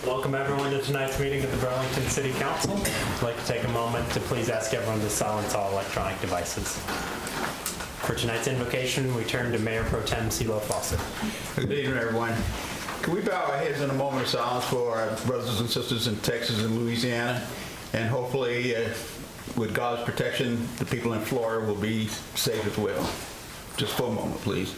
Welcome everyone to tonight's meeting of the Burlington City Council. I'd like to take a moment to please ask everyone to silence all electronic devices. For tonight's invocation, we turn to Mayor Pro Tem CeeLo Fawcett. Good evening, everyone. Can we bow our heads in a moment of silence for our brothers and sisters in Texas and Louisiana? And hopefully, with God's protection, the people in Florida will be safe as well. Just for a moment, please.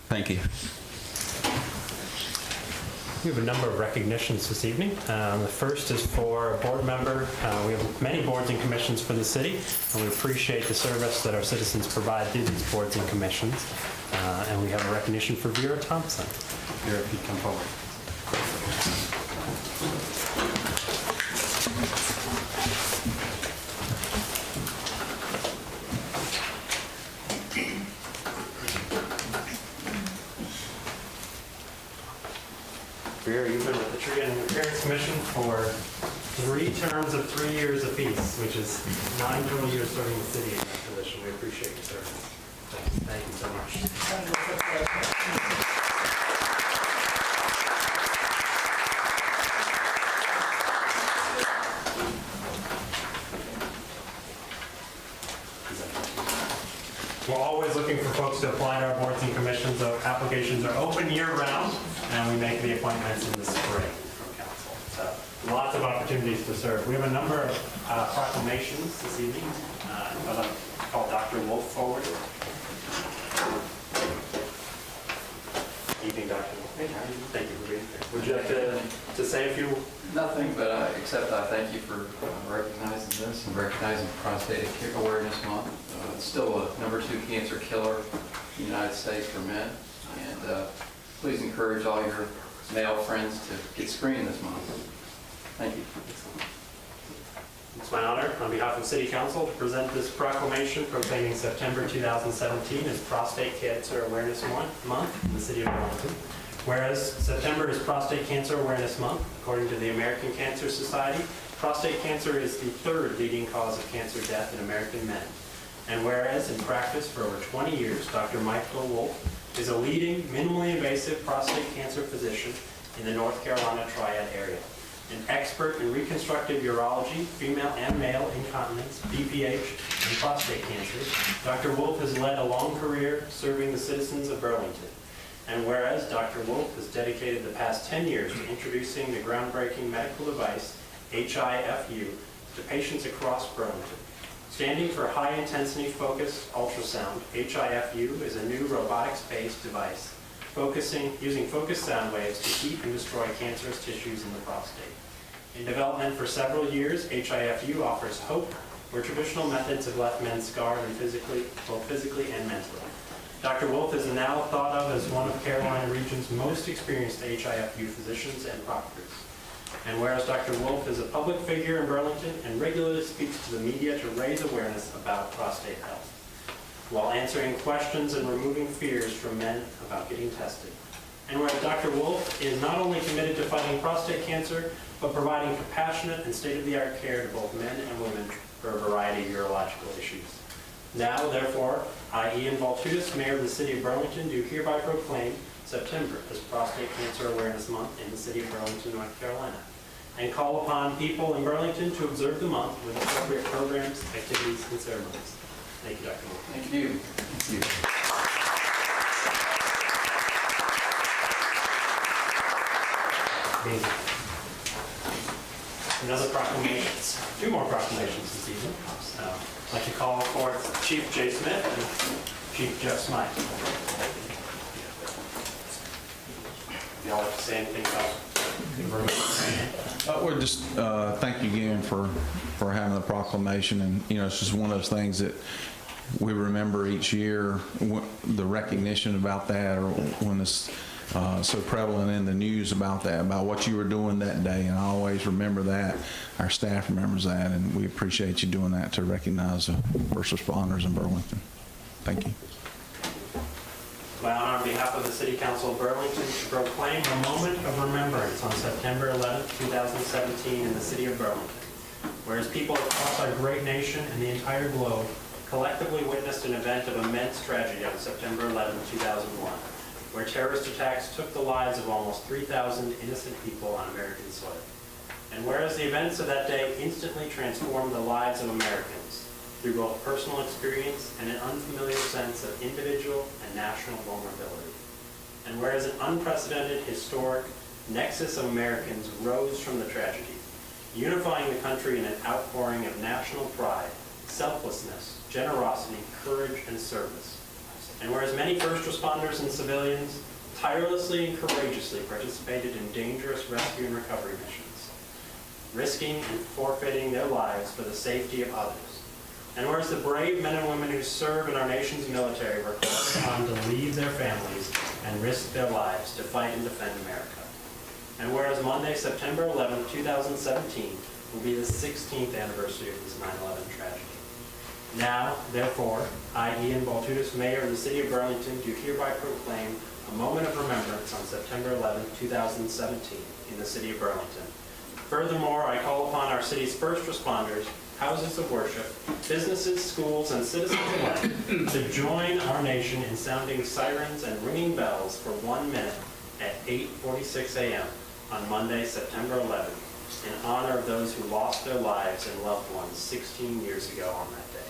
Thank you. We have a number of recognitions this evening. The first is for a board member. We have many boards and commissions for the city, and we appreciate the service that our citizens provide through these boards and commissions. And we have a recognition for Vera Thompson. Vera, if you come forward. Vera, you've been with the Tree and Repairs Commission for 3 terms of 3 years apiece, which is 9 total years serving the city in that position. We appreciate your service. Thank you so much. We're always looking for folks to apply to our boards and commissions. Our applications are open year-round, and we make the appointments in the spring from council. So lots of opportunities to serve. We have a number of proclamations this evening. I'd like to call Dr. Wolf forward. Evening, Dr. Wolf. Hey, how are you? Thank you for being here. Would you like to say a few? Nothing, but except I thank you for recognizing this and recognizing Prostate Awareness Month. It's still a #2 cancer killer in the United States for men. And please encourage all your male friends to get screened this month. Thank you. It's my honor, on behalf of City Council, to present this proclamation proclaiming September 2017 as Prostate Cancer Awareness Month in the City of Burlington. Whereas September is Prostate Cancer Awareness Month, according to the American Cancer Society, prostate cancer is the 3rd leading cause of cancer death in American men. And whereas in practice for over 20 years, Dr. Michael Wolf is a leading minimally invasive prostate cancer physician in the North Carolina Triad area. An expert in reconstructive urology, female and male incontinence, BPH, and prostate cancer, Dr. Wolf has led a long career serving the citizens of Burlington. And whereas Dr. Wolf has dedicated the past 10 years to introducing the groundbreaking medical device, HIFU, to patients across Burlington. Standing for High Intensity Focused Ultrasound, HIFU is a new robotics-based device using focused sound waves to keep and destroy cancerous tissues in the prostate. In development for several years, HIFU offers hope where traditional methods have left men scarred and both physically and mentally. Dr. Wolf is now thought of as one of Carolina Region's most experienced HIFU physicians and proctors. And whereas Dr. Wolf is a public figure in Burlington and regularly speaks to the media to raise awareness about prostate health, while answering questions and removing fears from men about getting tested. And whereas Dr. Wolf is not only committed to fighting prostate cancer, but providing compassionate and state-of-the-art care to both men and women for a variety of urological issues. Now, therefore, I, Ian Baltutis, Mayor of the City of Burlington, do hereby proclaim September as Prostate Cancer Awareness Month in the City of Burlington, North Carolina, and call upon people in Burlington to observe the month with appropriate programs, activities, and ceremonies. Thank you, Dr. Wolf. Thank you. Thank you. Amazing. Another proclamations. 2 more proclamations this evening. I'd like to call forth Chief Jay Smith and Chief Jeff Smythe. Y'all like to say anything about We're just thank you again for having the proclamation, and it's just one of those things that we remember each year, the recognition about that, or when it's so prevalent in the news about that, about what you were doing that day, and I always remember that. Our staff remembers that, and we appreciate you doing that to recognize the first responders in Burlington. Thank you. My honor, on behalf of the City Council of Burlington, to proclaim a moment of remembrance on September 11th, 2017 in the City of Burlington. whereas people across our great nation and the entire globe collectively witnessed an event of immense tragedy on September 11, 2001, where terrorist attacks took the lives of almost 3,000 innocent people on American soil. And whereas the events of that day instantly transformed the lives of Americans through both personal experience and an unfamiliar sense of individual and national vulnerability. And whereas an unprecedented historic nexus of Americans rose from the tragedy, unifying the country in an outpouring of national pride, selflessness, generosity, courage, and service. And whereas many first responders and civilians tirelessly and courageously participated in dangerous rescue and recovery missions, risking and forfeiting their lives for the safety of others. And whereas the brave men and women who serve in our nation's military were called upon to leave their families and risk their lives to fight and defend America. And whereas Monday, September 11, 2017, will be the 16th anniversary of this 9/11 tragedy. Now, therefore, I, Ian Baltutis, Mayor of the City of Burlington, do hereby proclaim a moment of remembrance on September 11, 2017, in the City of Burlington. Furthermore, I call upon our city's first responders, houses of worship, businesses, schools, and citizens alike to join our nation in sounding sirens and ringing bells for 1 minute at 8:46 a.m. on Monday, September 11th, in honor of those who lost their lives and loved ones 16 years ago on that day.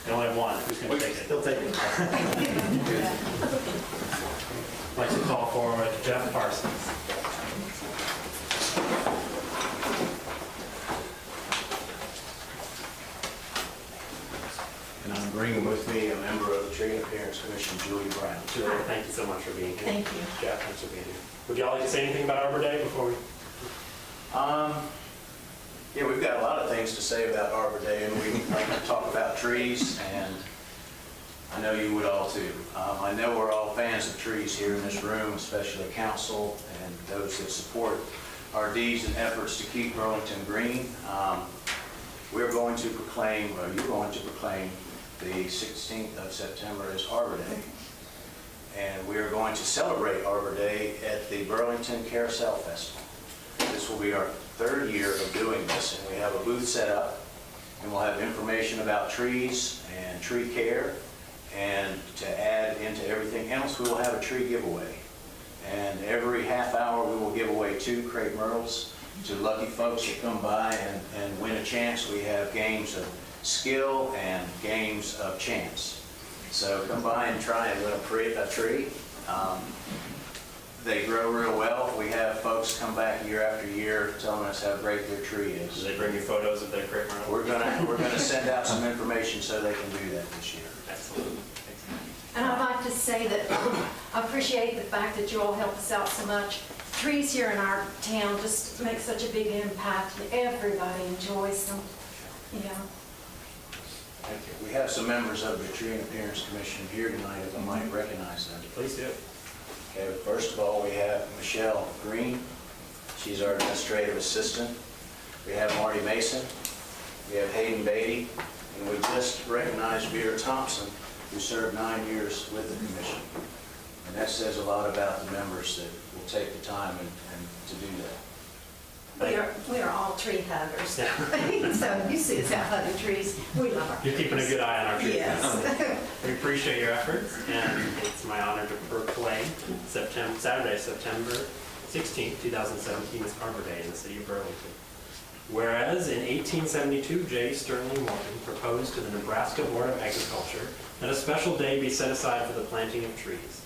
I only have one. Who's going to take it? He'll take it. I'd like to call forward Jeff Parsons. And I'm bringing with me a member of the Tree and Appearance Commission, Julie Brown. Julie, thank you so much for being here. Thank you. Jeff, thanks for being here. Would y'all like to say anything about Arbor Day before we... Yeah, we've got a lot of things to say about Arbor Day, and we like to talk about trees, and I know you would all too. I know we're all fans of trees here in this room, especially council and those that support our deeds and efforts to keep Burlington green. We're going to proclaim, or you're going to proclaim, the 16th of September as Arbor Day. And we are going to celebrate Arbor Day at the Burlington Carousel Festival. This will be our 3rd year of doing this, and we have a booth set up, and we'll have information about trees and tree care, and to add into everything else, we will have a tree giveaway. And every half hour, we will give away 2 crepe myrtles to lucky folks that come by and win a chance. We have games of skill and games of chance. So come by and try and win a tree. They grow real well. We have folks come back year after year telling us how great their tree Do is. they bring you photos of their crepe myrtle? We're gonna send out some information so they can do that this year. Excellent. And I'd like to say that I appreciate the fact that you all help us out so much. Trees here in our town just make such a big impact. Everybody enjoys them, you know. Thank you. We have some members of the Tree and Appearance Commission here tonight, if I might recognize them. Please do. Okay, first of all, we have Michelle Green. She's our administrative assistant. We have Marty Mason. We have Hayden Beatty. And we just recognized Vera Thompson, who served 9 years with the commission. And that says a lot about the members that will take the time and to do that. We are all tree huggers. Yeah. So you see us out hugging trees. We love our trees. You're keeping a good eye on our trees. Yes. We appreciate your efforts, and it's my honor to proclaim Saturday, September 16th, 2017 is Arbor Day in the City of Burlington. Whereas in 1872, J. Sterling Morton proposed to the Nebraska Board of Agriculture that a special day be set aside for the planting of trees.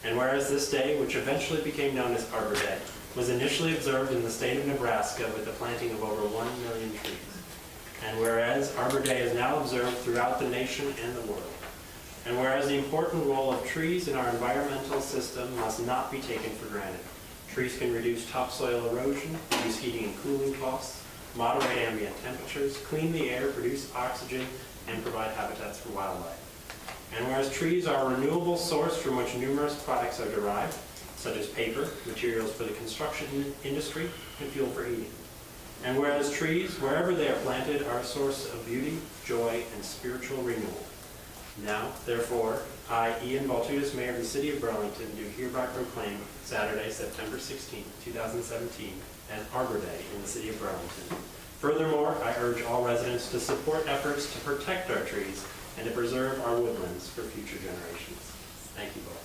And whereas this day, which eventually became known as Arbor Day, was initially observed in the state of Nebraska with the planting of over 1 million trees. And whereas Arbor Day is now observed throughout the nation and the world. And whereas the important role of trees in our environmental system must not be taken for granted. Trees can reduce topsoil erosion, reduce heating and cooling costs, moderate ambient temperatures, clean the air, produce oxygen, and provide habitats for wildlife. And whereas trees are a renewable source from which numerous products are derived, such as paper, materials for the construction industry, and fuel for heating. And whereas trees, wherever they are planted, are a source of beauty, joy, and spiritual renewal. Now, therefore, I, Ian Baltutis, Mayor of the City of Burlington, do hereby proclaim Saturday, September 16, 2017, as Arbor Day in the City of Burlington. Furthermore, I urge all residents to support efforts to protect our trees and to preserve our woodlands for future generations. Thank you both.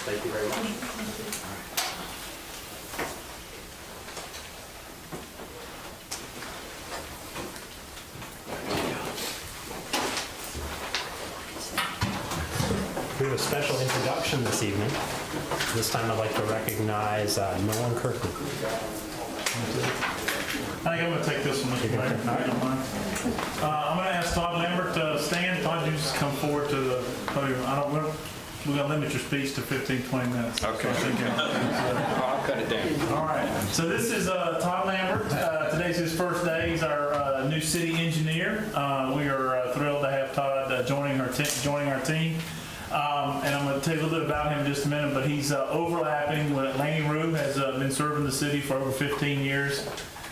Thank you very much. We have a special introduction this evening. This time I'd like to recognize Nolan Kirkland. I think I'm going to take this one, Mr. Mayor, if you don't mind. I'm going to ask Todd Lambert to stand. Todd, you just come forward to the podium. We're going to limit your speech to 15, 20 minutes. Okay. I'll cut it down. All right. So this is Todd Lambert. Today's his first day. He's our new city engineer. We are thrilled to have Todd joining our team. And I'm going to tell you a little bit about him in just a minute, but he's overlapping with Laney Rue, has been serving the city for over 15 years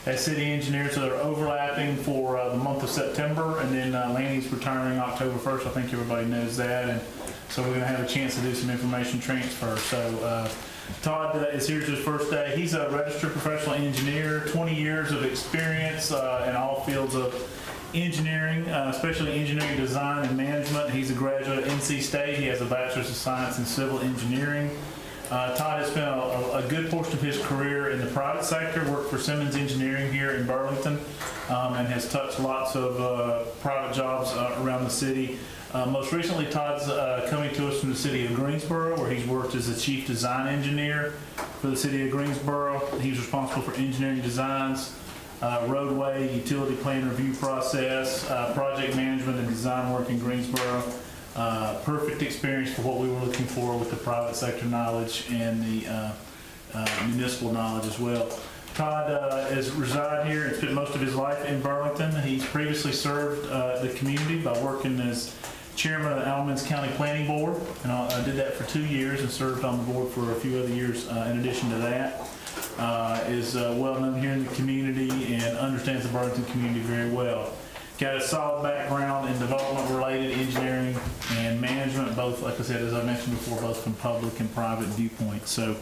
as city engineer, so they're overlapping for the month of September, and then Laney's retiring October 1st. I think everybody knows that, and so we're going to have a chance to do some information transfer. So Todd is here his first day. He's a registered professional engineer, 20 years of experience in all fields of engineering, especially engineering design and management. He's a graduate of NC State. He has a Bachelor's of Science in Civil Engineering. Todd has spent a good portion of his career in the private sector, worked for Simmons Engineering here in Burlington, and has touched lots of private jobs around the city. Most recently, Todd's coming to us from the city of Greensboro, where he's worked as a chief design engineer for the city of Greensboro. He's responsible for engineering designs, roadway, utility plan review process, project management and design work in Greensboro. Perfect experience for what we were looking for with the private sector knowledge and the municipal knowledge as well. Todd has resided here and spent most of his life in Burlington. He's previously served the community by working as chairman of the Alamance County Planning Board, and I did that for 2 years and served on the board for a few other years in addition to that. Is well known here in the community and understands the Burlington community very well. Got a solid background in development-related engineering and management, both, like I said, as I mentioned before, both from public and private viewpoints. So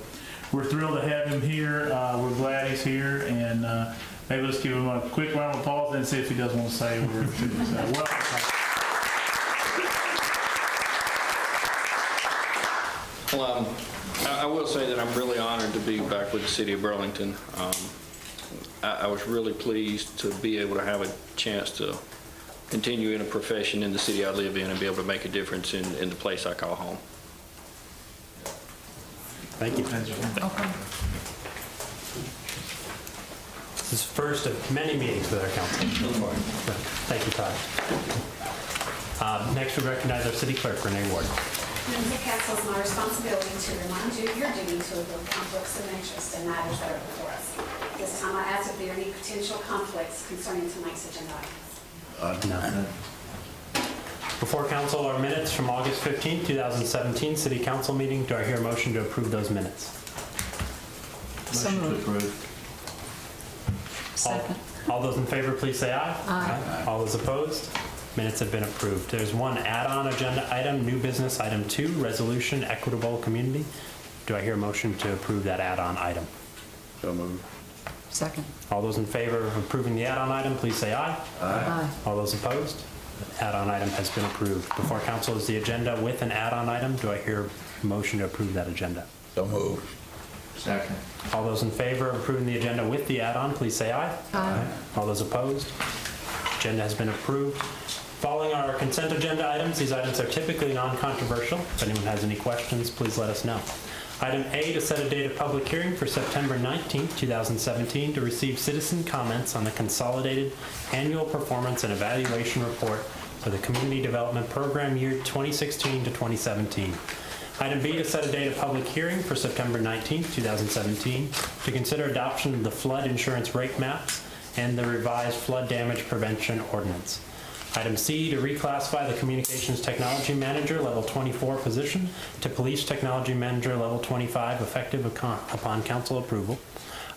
we're thrilled to have him here. We're glad he's here, and maybe let's give him a quick round of applause and see if he does want to say a word or two. So, welcome. Well, I will say that I'm really honored to be back with the city of Burlington. I was really pleased to be able to have a chance to continue in a profession in the city I live in and be able to make a difference in the place I call home. Thank you. This is the first of many meetings with our council. Thank you, Todd. Next, we recognize our city clerk, Renee Ward. Members of council, it's my responsibility to remind you of your duty to avoid conflicts of interest in matters that are before us. This time I ask if there are any potential conflicts concerning tonight's agenda items. No. Before council are minutes from August 15, 2017 City Council meeting. Do I hear a motion to approve those minutes? Motion to approve. Second. All those in favor, please say aye. Aye. All those opposed? Minutes have been approved. There's one add-on agenda item, new business item 2, resolution equitable community. Do I hear a motion to approve that add-on item? So moved. Second. All those in favor of approving the add-on item, please say aye. Aye. All those opposed? The add-on item has been approved. Before council is the agenda with an add-on item. Do I hear a motion to approve that agenda? So moved. Second. All those in favor of approving the agenda with the add-on, please say aye. Aye. All those opposed? Agenda has been approved. Following our consent agenda items, these items are typically non-controversial. If anyone has any questions, please let us know. Item A, to set a date of public hearing for September 19, 2017, to receive citizen comments on the consolidated annual performance and evaluation report for the Community Development Program year 2016 to 2017. Item B, to set a date of public hearing for September 19, 2017, to consider adoption of the flood insurance rate maps and the revised flood damage prevention ordinance. Item C, to reclassify the Communications Technology Manager Level 24 position to Police Technology Manager Level 25, effective upon council approval.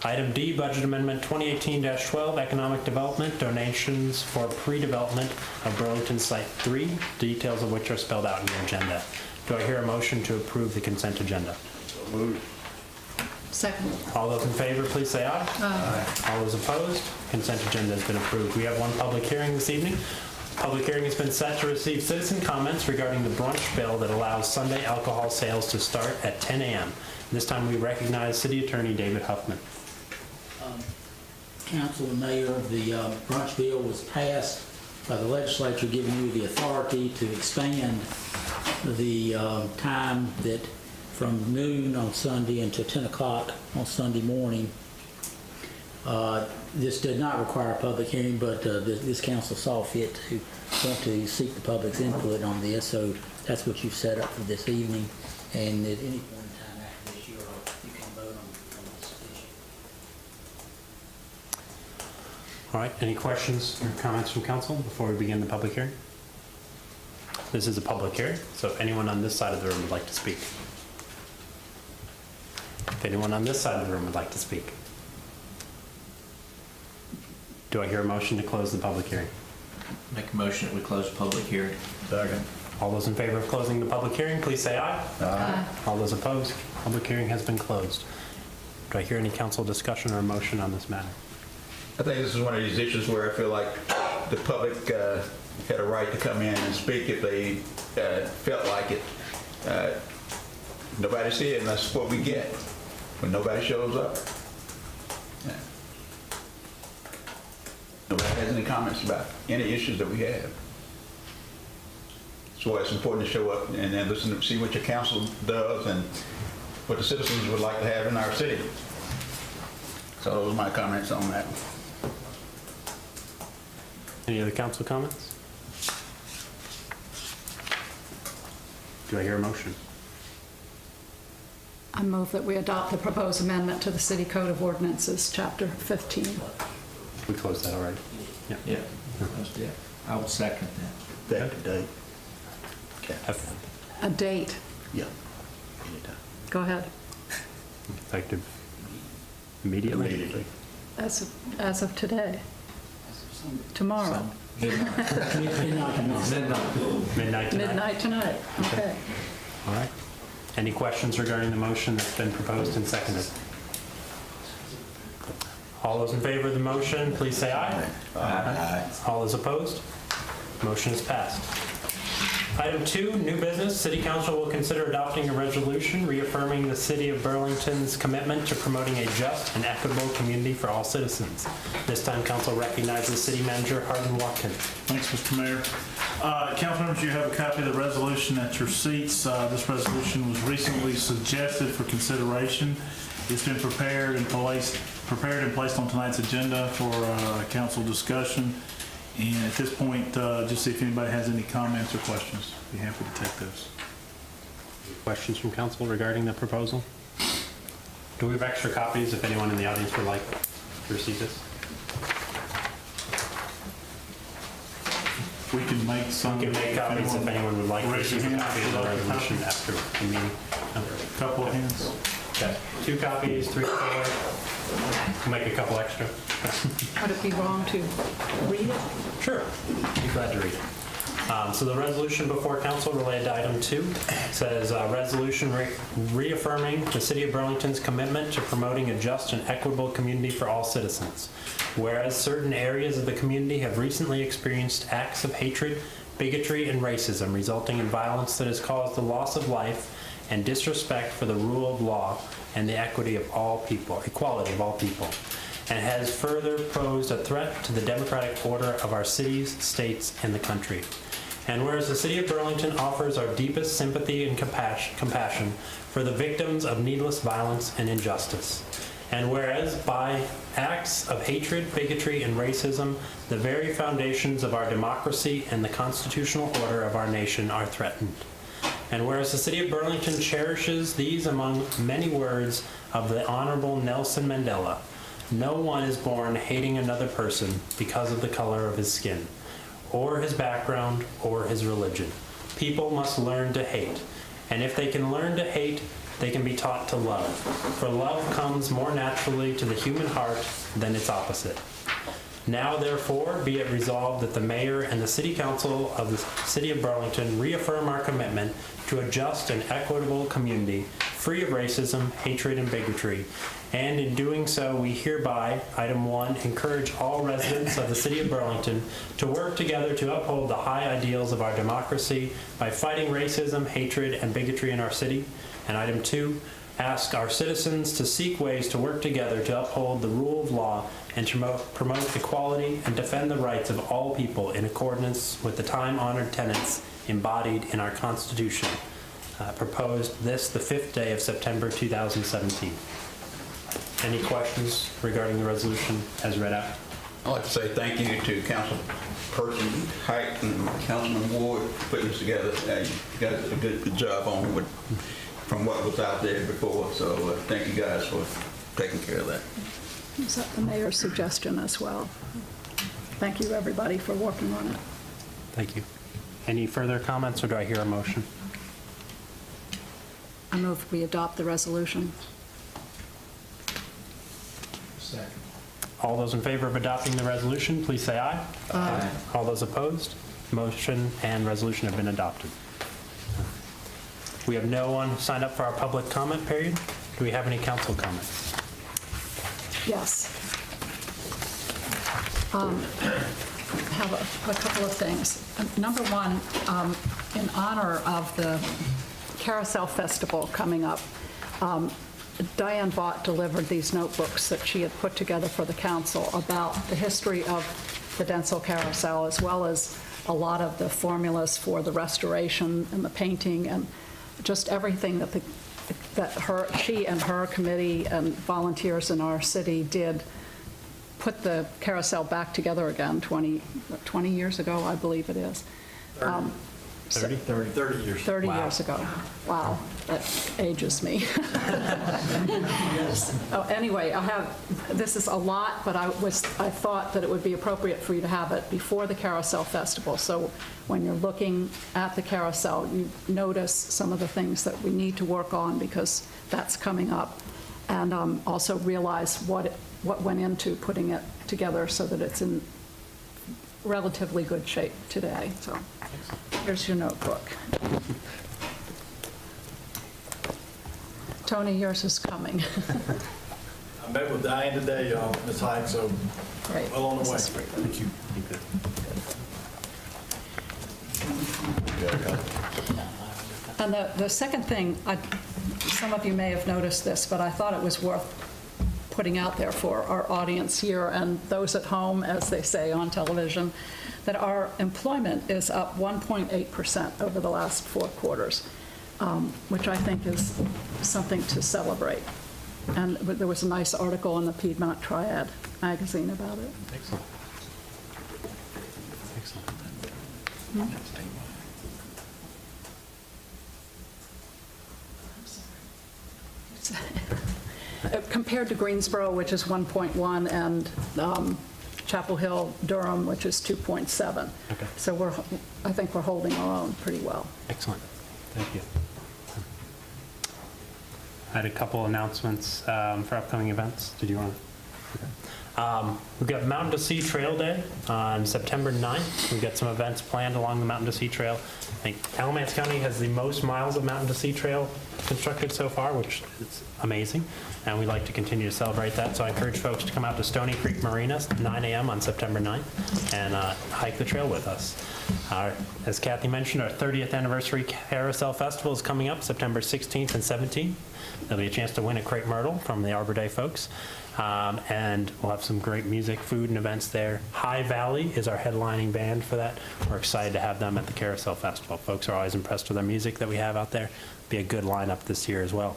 Item D, Budget Amendment 2018-12, Economic Development, donations for pre-development of Burlington Site 3, details of which are spelled out in your agenda. Do I hear a motion to approve the consent agenda? Second. All those in favor, please say aye. Aye. All those opposed? Consent agenda has been approved. We have one public hearing this evening. Public hearing has been set to receive citizen comments regarding the brunch bill that allows Sunday alcohol sales to start at 10 a.m. This time we recognize City Attorney David Huffman. Council and Mayor, the brunch bill was passed by the legislature, giving you the authority to expand the time that from noon on Sunday until 10 o'clock on Sunday morning. This did not require a public hearing, but this council saw fit to want to seek the public's input on this, so that's what you've set up for this evening. And at any point in time after this, you can vote on this issue. All right, any questions or comments from council before we begin the public hearing? This is a public hearing, so if anyone on this side of the room would like to speak. If anyone on this side of the room would like to speak. Do I hear a motion to close the public hearing? Make a motion that we close the public hearing. Second. All those in favor of closing the public hearing, please say aye. Aye. All those opposed, public hearing has been closed. Do I hear any council discussion or motion on this matter? I think this is one of these issues where I feel like the public had a right to come in and speak if they felt like it. Nobody see it, and that's what we get when nobody shows up. Yeah. Nobody has any comments about any issues that we have. That's why it's important to show up and then listen to see what your council does and what the citizens would like to have in our city. So those are my comments on that. Any other council comments? Do I hear a motion? I move that we adopt the proposed amendment to the City Code of Ordinances, Chapter 15. We closed that already. Yeah. Yeah. I will second that. That date. Okay. A date. Yeah. Anytime. Go ahead. Effective immediately? Immediately. As of today. Tomorrow. Midnight tonight? Midnight tonight. Okay. All right. Any questions regarding the motion that's been proposed and seconded? All those in favor of the motion, please say aye. Aye. All those opposed? Motion is passed. Item 2, new business. City Council will consider adopting a resolution reaffirming the City of Burlington's commitment to promoting a just and equitable community for all citizens. This time, Council recognizes City Manager Hardin Watkins. Thanks, Mr. Mayor. Council members, you have a copy of the resolution at your seats. This resolution was recently suggested for consideration. It's been prepared and placed on tonight's agenda for council discussion. And at this point, just see if anybody has any comments or questions. Be happy to take those. Questions from council regarding the proposal? Do we have extra copies if anyone in the audience would like to receive this? We can make some. We can make copies if anyone would like to Raise your receive a hand copy if of you'd the like a resolution copy. after the meeting. Couple of hands. Okay, 2 copies, 3, 4. We'll make a couple extra. Would it be wrong to read it? Sure, be glad to read it. So the resolution before council related to item 2 says, resolution reaffirming the City of Burlington's commitment to promoting a just and equitable community for all citizens. Whereas certain areas of the community have recently experienced acts of hatred, bigotry, and racism resulting in violence that has caused the loss of life and disrespect for the rule of law and the equality of all people, and has further posed a threat to the democratic order of our cities, states, and the country. And whereas the City of Burlington offers our deepest sympathy and compassion for the victims of needless violence and injustice. And whereas by acts of hatred, bigotry, and racism, the very foundations of our democracy and the constitutional order of our nation are threatened. And whereas the City of Burlington cherishes these among many words of the Honorable Nelson Mandela, no one is born hating another person because of the color of his skin, or his background, or his religion. People must learn to hate. And if they can learn to hate, they can be taught to love. For love comes more naturally to the human heart than its opposite. Now, therefore, be it resolved that the mayor and the city council of the city of Burlington reaffirm our commitment to a just and equitable community, free of racism, hatred, and bigotry. And in doing so, we hereby, item 1, encourage all residents of the city of Burlington to work together to uphold the high ideals of our democracy by fighting racism, hatred, and bigotry in our city. And item 2, ask our citizens to seek ways to work together to uphold the rule of law and to promote equality and defend the rights of all people in accordance with the time-honored tenets embodied in our Constitution. Proposed this the 5th day of September 2017. Any questions regarding the resolution as read out? I'd like to say thank you to Councilperson Height and Councilman Ward for putting this together. You guys did a good job on what, from what was out there before, so thank you guys for taking care of that. Is that the mayor's suggestion as well? Thank you, everybody, for working on it. Thank you. Any further comments, or do I hear a motion? I move we adopt the resolution. Second. All those in favor of adopting the resolution, please say aye. Aye. All those opposed? Motion and resolution have been adopted. We have no one signed up for our public comment period. Do we have any council comments? Yes. Have a couple of things. Number one, in honor of the Carousel Festival coming up, Diane Vaught delivered these notebooks that she had put together for the council about the history of the Densel Carousel, as well as a lot of the formulas for the restoration and the painting and just everything that she and her committee and volunteers in our city did put the carousel back together again 20 years ago, I believe it is. 30 years. 30 years ago. Wow, that ages me. Oh, anyway, this is a lot, but I thought that it would be appropriate for you to have it before the Carousel Festival. So when you're looking at the carousel, you notice some of the things that we need to work on because that's coming up. And also realize what went into putting it together so that it's in relatively good shape today. So here's your notebook. Tony, yours is coming. I met with Diane today, Ms. Hyde, so Great. well on the way. Thank you. And the second thing, some of you may have noticed this, but I thought it was worth putting out there for our audience here and those at home, as they say on television, that our employment is up 1.8% over the last 4 quarters, which I think is something to celebrate. And there was a nice article in the Piedmont Triad magazine about it. Excellent. Excellent. Compared to Greensboro, which is 1.1, and Chapel Hill, Durham, which is 2.7. Okay. So I think we're holding our own pretty well. Excellent. Thank you. I had a couple announcements for upcoming events. Did you want to? Okay. We've got Mountain to Sea Trail Day on September 9th. We've got some events planned along the Mountain to Sea Trail. I think Alamance County has the most miles of Mountain to Sea Trail constructed so far, which is amazing, and we'd like to continue to celebrate that. So I encourage folks to come out to Stony Creek Marina 9 a.m. on September 9th and hike the trail with us. As Kathy mentioned, our 30th anniversary Carousel Festival is coming up September 16th and 17th. There'll be a chance to win a crepe myrtle from the Arbor Day folks. And we'll have some great music, food, and events there. High Valley is our headlining band for that. We're excited to have them at the Carousel Festival. Folks are always impressed with our music that we have out there. Be a good lineup this year as well.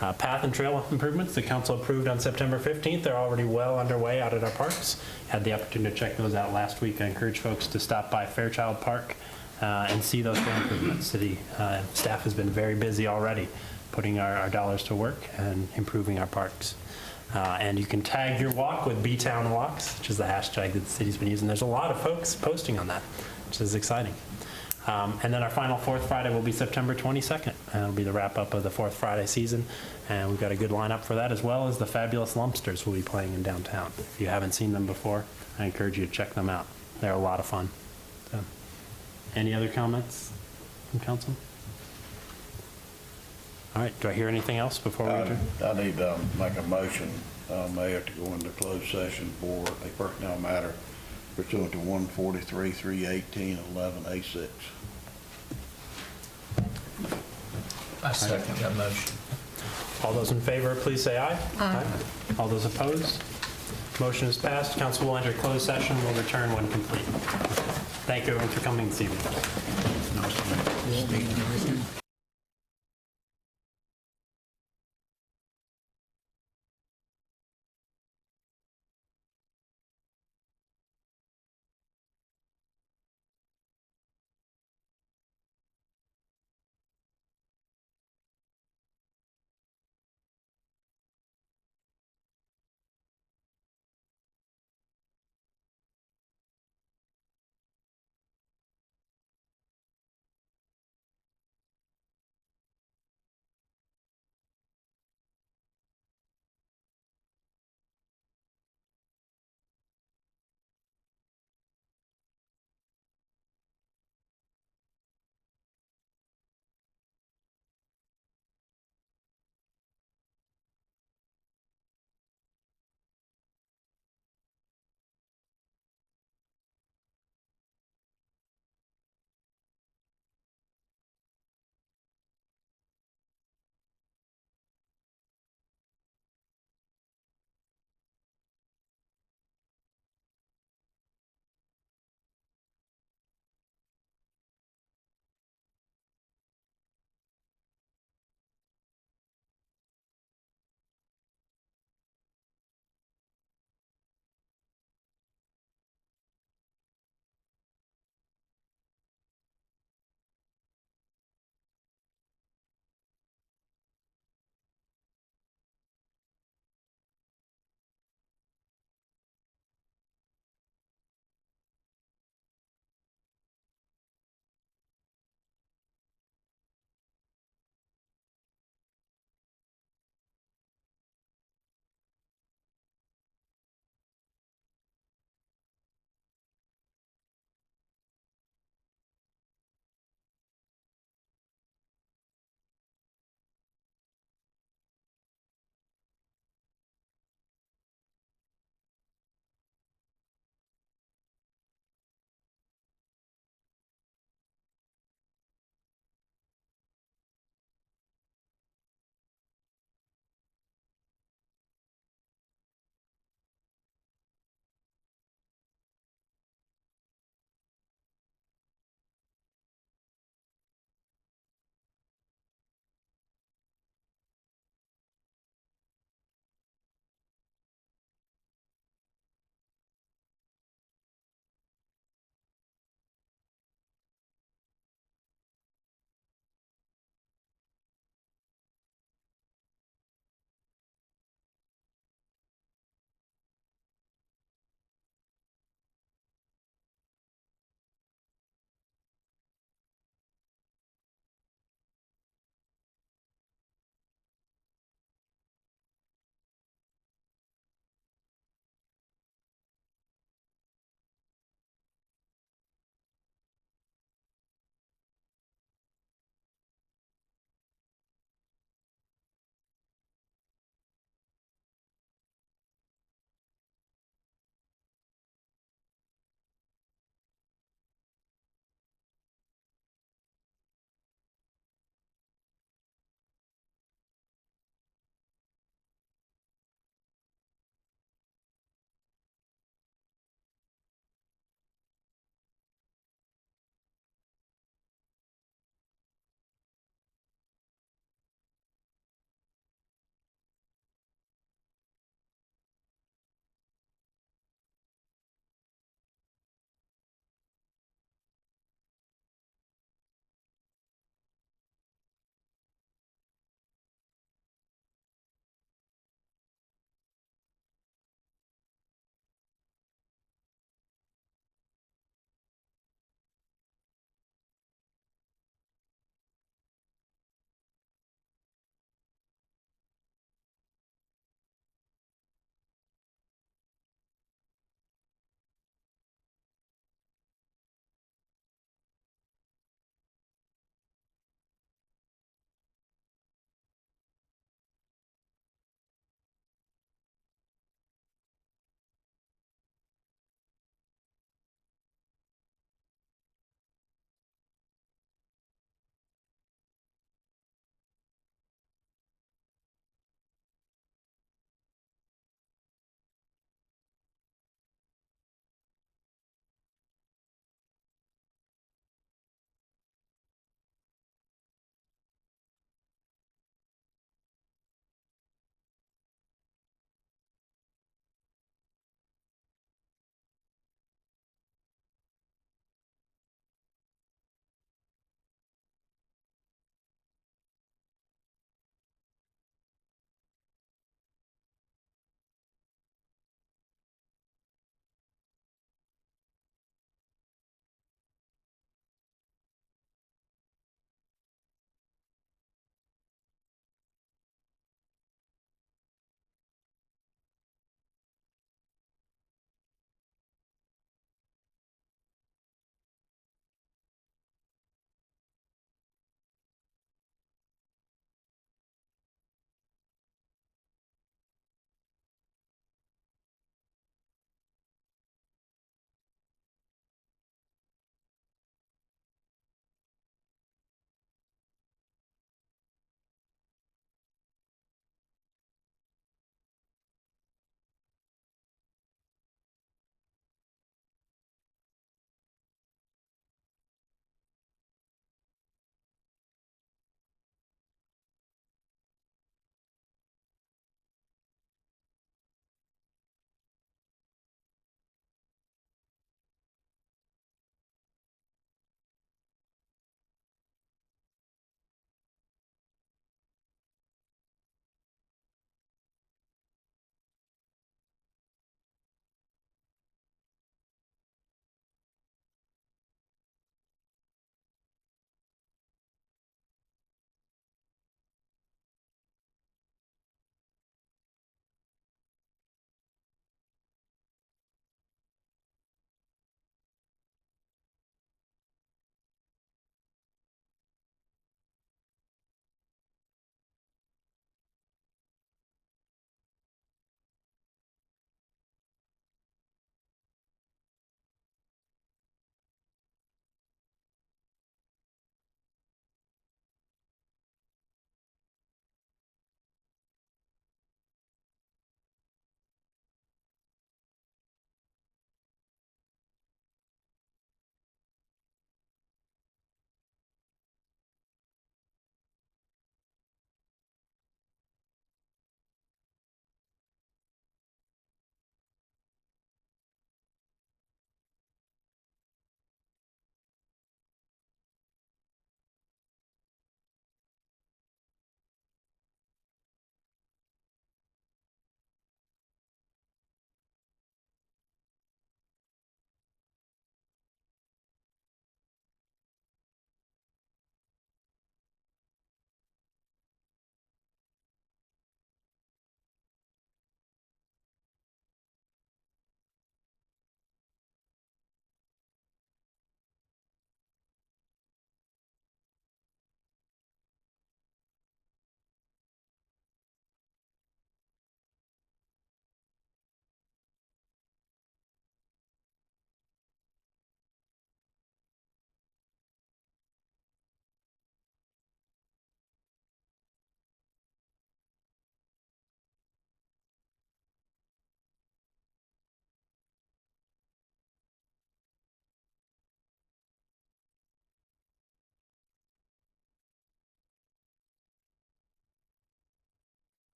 Path and trail improvements the council approved on September 15th. They're already well underway out at our parks. Had the opportunity to check those out last week. I encourage folks to stop by Fairchild Park and see those trail improvements. City staff has been very busy already putting our dollars to work and improving our parks. And you can tag your walk with B-Town Walks, which is the hashtag that the city's been using. There's a lot of folks posting on that, which is exciting. And then our final Fourth Friday will be September 22nd, and it'll be the wrap-up of the Fourth Friday season. And we've got a good lineup for that, as well as the Fabulous Lumpsters will be playing in downtown. If you haven't seen them before, I encourage you to check them out. They're a lot of fun. So, any other comments from council? All right, do I hear anything else before we adjourn? I need to make a motion, Mayor, to go into closed session for a personnel matter pursuant to 143-318-11A6. I second that motion. All those in favor, please say aye. Aye. All those opposed? Motion is passed. Council will enter closed session. We'll return when complete. Thank you everyone for coming this evening.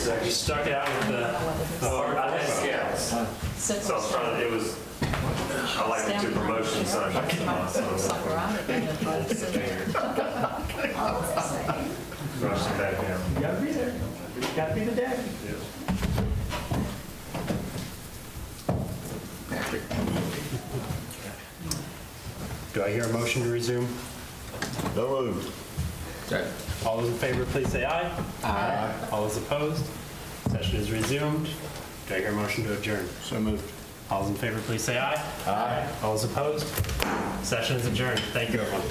You stuck it out with the, I had scales. So I was trying to, it was, I like the two promotions, so I rushed it back down. You gotta be there. You gotta be the daddy. Do I hear a motion to resume? No move. All those in favor, please say aye. Aye. All those opposed? Session is resumed. Do I hear a motion to adjourn? So moved. All those in favor, please say aye. Aye. All those opposed? Session is adjourned. Thank you, everyone.